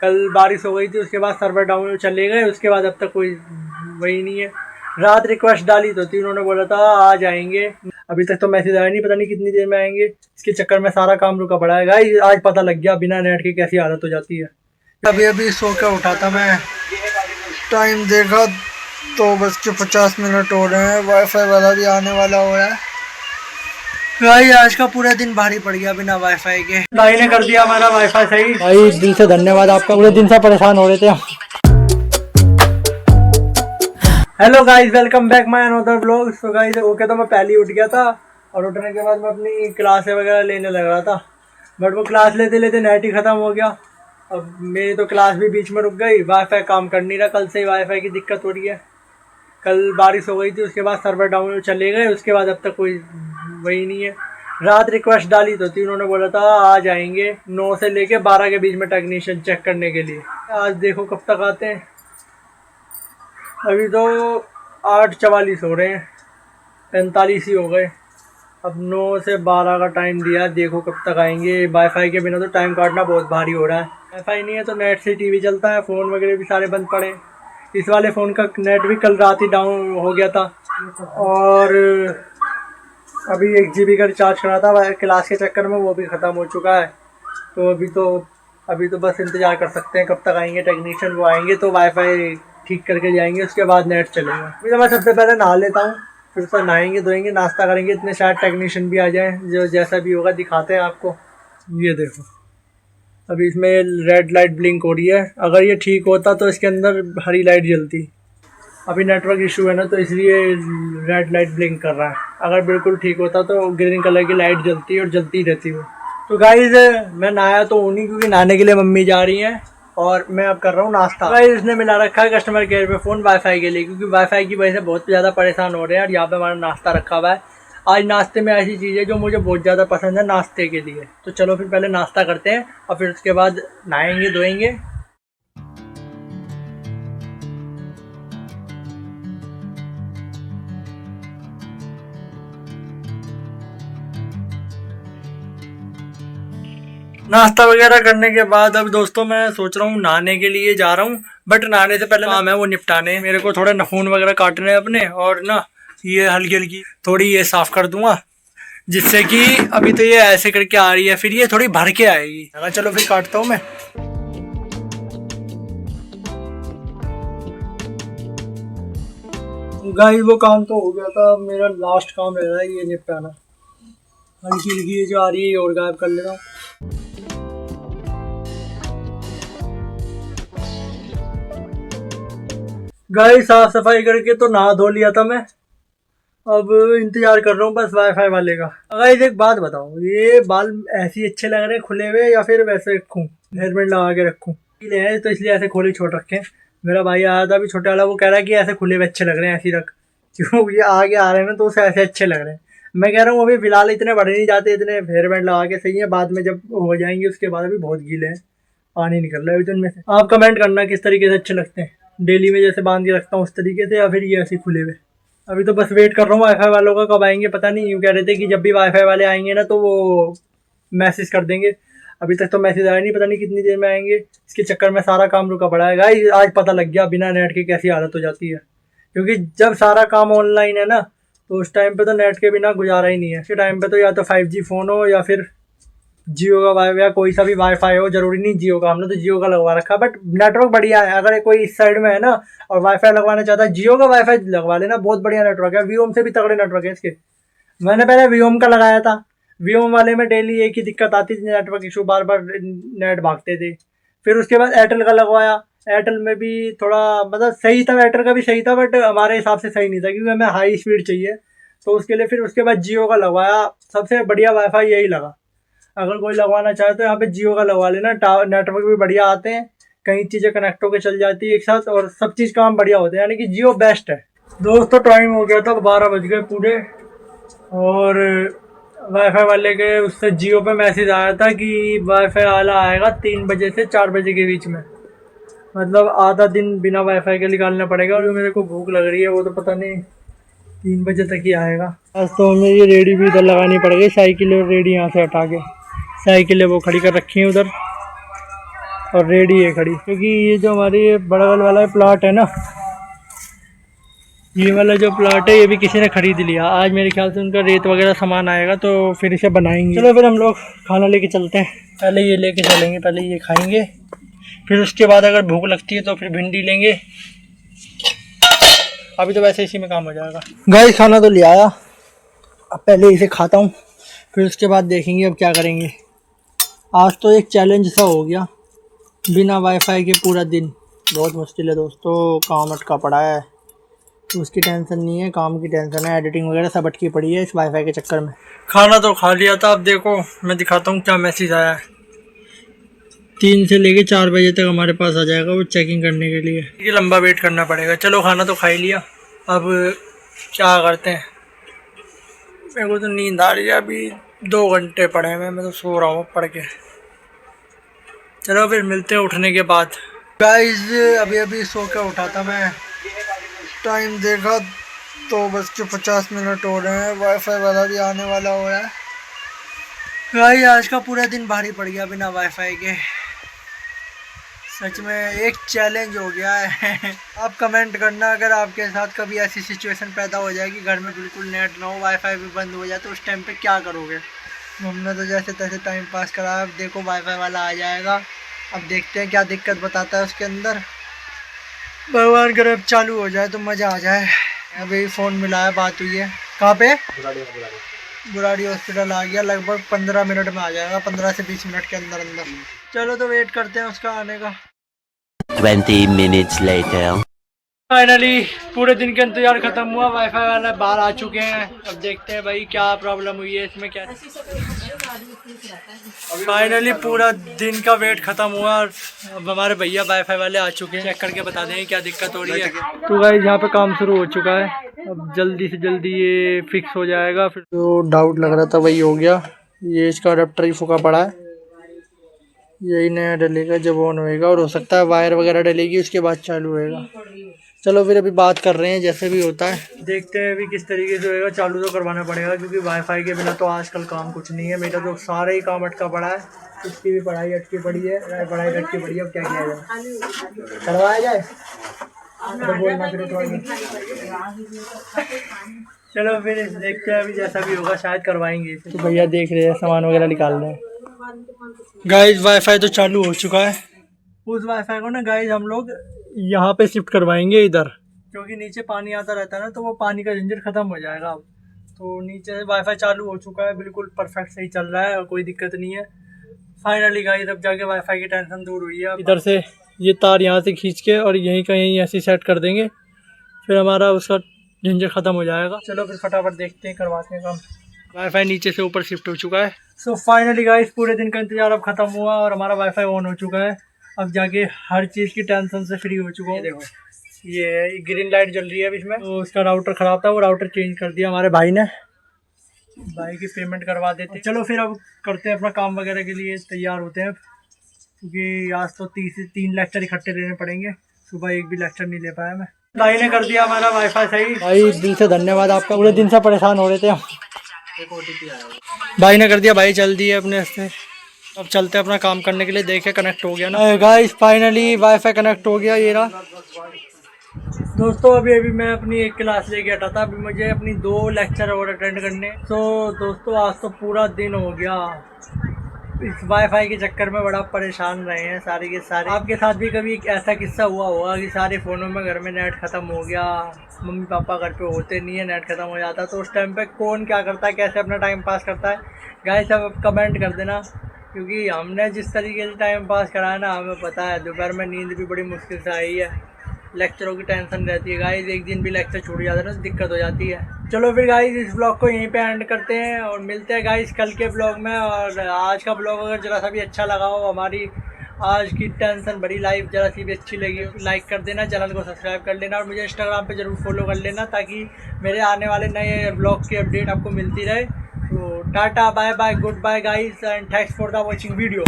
कल बारिश हो गई थी, उसके बाद सर्वर डाउन चले गए, उसके बाद अब तक कोई वही नहीं है। रात रिक्वेस्ट डाली तो थी, उन्होंने बोला था आ जाएंगे, अभी तक तो मैसेज आया नहीं, पता नहीं कितनी देर में आएंगे। इसके चक्कर में सारा काम रुका पड़ा है गाइस। आज पता लग गया बिना नेट के कैसी हालत हो जाती है। अभी अभी सो के उठा था मैं, टाइम देखा 2:50 हो रहे हैं। वाईफाई वाला भी आने वाला हो रहा है भाई। आज का पूरा दिन भारी पड़ गया बिना वाईफाई के। भाई ने कर दिया हमारा वाईफाई सही। भाई दिल से धन्यवाद आपका, पूरे दिन से परेशान हो रहे थे हम। Hello guys, welcome back my another vlog. So guys okay, तो मैं पहले ही उठ गया था और उठने के बाद मैं अपनी क्लास वगैरह लेने लग रहा था, बट वो क्लास लेते लेते नेट ही ख़त्म हो गया। अब मेरी तो क्लास भी बीच में रुक गई, वाईफाई काम कर नहीं रहा। कल से ही वाईफाई की दिक्कत हो रही है। कल बारिश हो गई थी, उसके बाद सर्वर डाउन चले गए, उसके बाद अब तक कोई वही नहीं है। रात रिक्वेस्ट डाली तो थी, उन्होंने बोला था आ जाएंगे 9 से लेके 12 के बीच में टेक्नीशियन चेक करने के लिए। आज देखो कब तक आते हैं। अभी तो 8:44 हो रहे हैं, 45 ही हो गए। अब 9 से 12 का टाइम दिया, देखो कब तक आएंगे। वाईफाई के बिना तो टाइम काटना बहुत भारी हो रहा है। वाईफाई नहीं है तो नेट से टीवी चलता है, फ़ोन वगैरह भी सारे बंद पड़े। इस वाले फ़ोन का नेट भी कल रात ही डाउन हो गया था, और अभी 1 GB का रिचार्ज करा था क्लास के चक्कर में, वो भी ख़त्म हो चुका है। तो अभी तो बस इंतज़ार कर सकते हैं कब तक आएंगे टेक्नीशियन। वो आएंगे तो वाईफाई ठीक करके जाएंगे, उसके बाद नेट चलेगा। अभी तो मैं सबसे पहले नहा लेता हूँ, फिर उसका नहाएंगे धोएंगे, नाश्ता करेंगे। इतने शायद टेक्नीशियन भी आ जाएँ, जो जैसा भी होगा दिखाते हैं आपको। ये देखो अभी इसमें रेड लाइट ब्लिंक हो रही है। अगर ये ठीक होता तो इसके अंदर हरी लाइट जलती। अभी नेटवर्क इशू है ना, तो इसलिए रेड लाइट ब्लिंक कर रहा है। अगर बिल्कुल ठीक होता तो ग्रीन कलर की लाइट जलती और जलती रहती वो। तो गाइस मैं नहाया तो उन्हीं, क्योंकि नहाने के लिए मम्मी जा रही हैं और मैं अब कर रहा हूँ नाश्ता। गाइस इसने मिला रखा है कस्टमर केयर पे फ़ोन वाईफाई के लिए, क्योंकि वाईफाई की वजह से बहुत ज़्यादा परेशान हो रहे हैं। और यहाँ पे हमारा नाश्ता रखा हुआ है। आज नाश्ते में ऐसी चीज़ है जो मुझे बहुत ज़्यादा पसंद है नाश्ते के लिए। तो चलो फिर पहले नाश्ता करते हैं और फिर उसके बाद नहाएंगे धोएंगे। नाश्ता वगैरह करने के बाद अब दोस्तों मैं सोच रहा हूँ नहाने के लिए जा रहा हूँ, बट नहाने से पहले काम है वो निपटाने। मेरे को थोड़े नाखून वगैरह काटने हैं अपने, और ना ये हल्की हल्की थोड़ी ये साफ कर दूंगा, जिससे कि अभी तो ये ऐसे करके आ रही है, फिर ये थोड़ी भर के आएगी। चलो फिर काटता हूँ मैं। गाइस वो काम तो हो गया था, मेरा लास्ट काम रह रहा है ये निपटाना। हल्की हल्की ये जो आ रही है और गायब कर ले रहा हूँ। गाइस साफ सफाई करके तो नहा धो लिया था मैं, अब इंतजार कर रहा हूँ बस वाईफाई वाले का। गाइस एक बात बताओ, ये बाल ऐसे ही अच्छे लग रहे हैं खुले हुए, या फिर वैसे रखूँ हेयरबैंड लगा के रखूँ? है तो इसलिए ऐसे खोले छोड़ रखे हैं। मेरा भाई आया था अभी छोटे वाला, वो कह रहा है कि ऐसे खुले हुए अच्छे लग रहे हैं, ऐसे ही रख, क्यों ये आगे आ रहे हैं ना तो उसे ऐसे अच्छे लग रहे हैं। मैं कह रहा हूँ अभी फिलहाल इतने बड़े नहीं जाते, इतने हेयरबैंड लगा के सही है, बाद में जब हो जाएंगे उसके बाद। अभी बहुत गीले हैं, पानी निकल रहा है अभी तो इनमें से। आप कमेंट करना किस तरीके से अच्छे लगते हैं, डेली में जैसे बांध के रखता हूँ उस तरीके से, या फिर ये ऐसे खुले हुए। अभी तो बस वेट कर रहा हूँ वाईफाई वालों का, कब आएंगे पता नहीं। यूँ कह रहे थे कि जब भी वाईफाई वाले आएंगे ना तो वो मैसेज कर देंगे। अभी तक तो मैसेज आया नहीं, पता नहीं कितनी देर में आएंगे। इसके चक्कर में सारा काम रुका पड़ा है गाइस। आज पता लग गया बिना नेट के कैसी हालत हो जाती है, क्योंकि जब सारा काम ऑनलाइन है ना तो उस टाइम पे तो नेट के बिना गुजारा ही नहीं है। इसके टाइम पे तो या तो 5G फ़ोन हो या फिर जियो का वाईफाई, या कोई सा भी वाईफाई हो, जरूरी नहीं जियो का। हमने तो जियो का लगवा रखा, बट नेटवर्क बढ़िया है। अगर कोई इस साइड में है ना और वाईफाई लगवाना चाहता है, जियो का वाईफाई लगवा लेना, बहुत बढ़िया नेटवर्क है। वीओम से भी तगड़े नेटवर्क है इसके। मैंने पहले वीओम का लगाया था, वीओम वाले में डेली एक ही दिक्कत आती थी, नेटवर्क इशू, बार बार नेट भागते थे। फिर उसके बाद एयरटेल का लगवाया, एयरटेल में भी थोड़ा मतलब सही था, एयरटेल का भी सही था, बट हमारे हिसाब से सही नहीं था, क्योंकि हमें हाई स्पीड चाहिए। तो उसके लिए फिर उसके बाद जियो का लगवाया, सबसे बढ़िया वाईफाई यही लगा। अगर कोई लगवाना चाहे तो यहाँ पे जियो का लगवा लेना, नेटवर्क भी बढ़िया आते हैं, कई चीज़ें कनेक्ट होकर चल जाती है एक साथ, और सब चीज़ काम बढ़िया होते हैं, यानी कि जियो बेस्ट है। दोस्तों टाइम हो गया था 12 बज गए पूरे, और वाईफाई वाले के उससे जियो पे मैसेज आया था कि वाईफाई वाला आएगा 3 बजे से 4 बजे के बीच में। मतलब आधा दिन बिना वाईफाई के निकालना पड़ेगा। और मेरे को भूख लग रही है, वो तो पता नहीं 3 बजे तक ही आएगा। आज तो हमें ये रेडी भी इधर लगानी पड़ेगी, साइकिल और रेडी यहाँ से हटा के। साइकिलें वो खड़ी कर रखी हैं उधर, और रेडी है खड़ी, क्योंकि ये जो हमारी बड़गल वाला प्लाट है ना, ये वाला जो प्लाट है ये भी किसी ने खरीद लिया। आज मेरे ख्याल से उनका रेत वगैरह सामान आएगा तो फिर इसे बनाएंगे। चलो फिर हम लोग खाना लेके चलते हैं। पहले ये लेके चलेंगे, पहले ये खाएंगे, फिर उसके बाद अगर भूख लगती है तो फिर भिंडी लेंगे। अभी तो वैसे इसी में काम हो जाएगा। गाइस खाना तो ले आया, अब पहले इसे खाता हूँ, फिर उसके बाद देखेंगे अब क्या करेंगे। आज तो एक चैलेंज सा हो गया, बिना वाईफाई के पूरा दिन। बहुत मुश्किल है दोस्तों, काम अटका पड़ा है। तो उसकी टेंशन नहीं है, काम की टेंशन है। एडिटिंग वगैरह सब अटकी पड़ी है इस वाईफाई के चक्कर में। खाना तो खा लिया था, अब देखो मैं दिखाता हूँ क्या मैसेज आया है। 3 से लेके 4 बजे तक हमारे पास आ जाएगा वो चेकिंग करने के लिए। ये लंबा वेट करना पड़ेगा। चलो खाना तो खा ही लिया, अब क्या करते हैं। मेरे को तो नींद आ रही है, अभी 2 घंटे पड़े हैं, मैं तो सो रहा हूँ पढ़ के। चलो फिर मिलते हैं उठने के बाद। गाइस अभी सो के उठा था मैं, टाइम देखा तो बस के 50 मिनट हो रहे हैं। वाईफाई वाला भी आने वाला हो रहा है। भाई आज का पूरा दिन भारी पड़ गया बिना वाईफाई के, सच में एक चैलेंज हो गया है। आप कमेंट करना अगर आपके साथ कभी ऐसी सिचुएशन पैदा हो जाए कि घर में बिल्कुल नेट ना हो, वाईफाई भी बंद हो जाए, तो उस टाइम पे क्या करोगे। हमने तो जैसे तैसे टाइम पास करा। अब देखो वाईफाई वाला आ जाएगा, अब देखते हैं क्या दिक्कत बताता है उसके अंदर। भगवान करे अब चालू हो जाए तो मज़ा आ जाए। अभी फ़ोन मिला है, बात हुई है। कहाँ पे? बुराड़ी हॉस्पिटल आ गया, लगभग 15 मिनट में आ जाएगा, 15 से 20 मिनट के अंदर अंदर। चलो तो वेट करते हैं उसका आने का। 20 minutes later. फाइनली पूरे दिन का इंतजार खत्म हुआ, वाईफाई वाले बाहर आ चुके हैं। अब देखते हैं भाई क्या प्रॉब्लम हुई है इसमें, क्या। फाइनली पूरा दिन का वेट खत्म हुआ और अब हमारे भैया वाईफाई वाले आ चुके हैं। चेक करके बता देंगे क्या दिक्कत हो रही है। तो गाइस यहाँ पे काम शुरू हो चुका है, अब जल्दी से जल्दी ये फिक्स हो जाएगा। फिर जो डाउट लग रहा था वही हो गया। ये इसका अडेप्टर ही फूका पड़ा है, यही नया डलेगा जब ऑन होएगा, और हो सकता है वायर वगैरह डलेगी उसके बाद चालू होएगा। चलो फिर अभी बात कर रहे हैं, जैसे भी होता है देखते हैं अभी किस तरीके से होएगा। चालू तो करवाना पड़ेगा क्योंकि वाईफाई के बिना तो आजकल काम कुछ नहीं है। मेरा तो सारे ही काम अटका पड़ा है, इसकी भी पढ़ाई अटकी पड़ी है, पढ़ाई अटकी पड़ी है। अब क्या किया जाए, करवाया जाए तो बोलना फिर चलो फिर देखते हैं, अभी जैसा भी होगा शायद करवाएंगे। तो भैया देख रहे हैं, सामान वगैरह निकाल रहे हैं। गाइस वाईफाई तो चालू हो चुका है। उस वाईफाई को ना गाइस हम लोग यहाँ पे शिफ्ट करवाएंगे इधर, क्योंकि नीचे पानी आता रहता है ना, तो वो पानी का झंझट खत्म हो जाएगा। अब तो नीचे वाईफाई चालू हो चुका है, बिल्कुल परफेक्ट सही चल रहा है और कोई दिक्कत नहीं है। फाइनली गाइस अब जाके वाईफाई की टेंशन दूर हुई है। इधर से ये तार यहाँ से खींच के और यहीं का यहीं ऐसे सेट कर देंगे, फिर हमारा उसका झंझट खत्म हो जाएगा। चलो फिर फटाफट देखते हैं, करवाते हैं काम। वाईफाई नीचे से ऊपर शिफ्ट हो चुका है। सो फाइनली गाइस पूरे दिन का इंतजार अब खत्म हुआ और हमारा वाईफाई ऑन हो चुका है। अब जाके हर चीज़ की टेंशन से फ्री हो चुका हूँ। देखो ये ग्रीन लाइट जल रही है अब इसमें, तो उसका राउटर ख़राब था, वो राउटर चेंज कर दिया हमारे भाई ने। भाई की पेमेंट करवा देते। चलो फिर अब करते हैं अपना काम वगैरह के लिए तैयार होते हैं, क्योंकि आज तो 3 लेक्चर इकट्ठे लेने पड़ेंगे। सुबह एक भी लेक्चर नहीं ले पाया मैं। भाई ने कर दिया हमारा वाईफाई सही। भाई दिल से धन्यवाद आपका, पूरे दिन से परेशान हो रहे थे हम। भाई ने कर दिया, भाई चल दिए अपने से। अब चलते हैं अपना काम करने के लिए। देखे कनेक्ट हो गया ना गाइस, फाइनली वाईफाई कनेक्ट हो गया। ये रहा दोस्तों, अभी मैं अपनी एक क्लास लेके हटा था, अभी मुझे अपनी 2 लेक्चर और अटेंड करने। तो दोस्तों आज तो पूरा दिन हो गया इस वाईफाई के चक्कर में, बड़ा परेशान रहे हैं सारे के सारे। आपके साथ भी कभी ऐसा किस्सा हुआ होगा कि सारे फ़ोनों में घर में नेट ख़त्म हो गया, मम्मी पापा घर पे होते नहीं है, नेट ख़त्म हो जाता, तो उस टाइम पे कौन क्या करता है, कैसे अपना टाइम पास करता है। गाइस सब कमेंट कर देना, क्योंकि हमने जिस तरीके से टाइम पास करा है ना, हमें पता है। दोपहर में नींद भी बड़ी मुश्किल से आई है, लेक्चरों की टेंशन रहती है गाइस। एक दिन भी लेक्चर छूट जाता है ना तो दिक्कत हो जाती है। चलो फिर गाइस इस ब्लॉग को यहीं पे एंड करते हैं और मिलते हैं गाइस कल के ब्लॉग में। और आज का ब्लॉग अगर जरा सा भी अच्छा लगा हो, हमारी आज की टेंशन भरी लाइफ जरा सी भी अच्छी लगी हो, लाइक कर देना, चैनल को सब्सक्राइब कर लेना और मुझे इंस्टाग्राम पे ज़रूर फॉलो कर लेना, ताकि मेरे आने वाले नए ब्लॉग की अपडेट आपको मिलती रहे। तो tata bye bye, good bye guys and thanks for the watching video.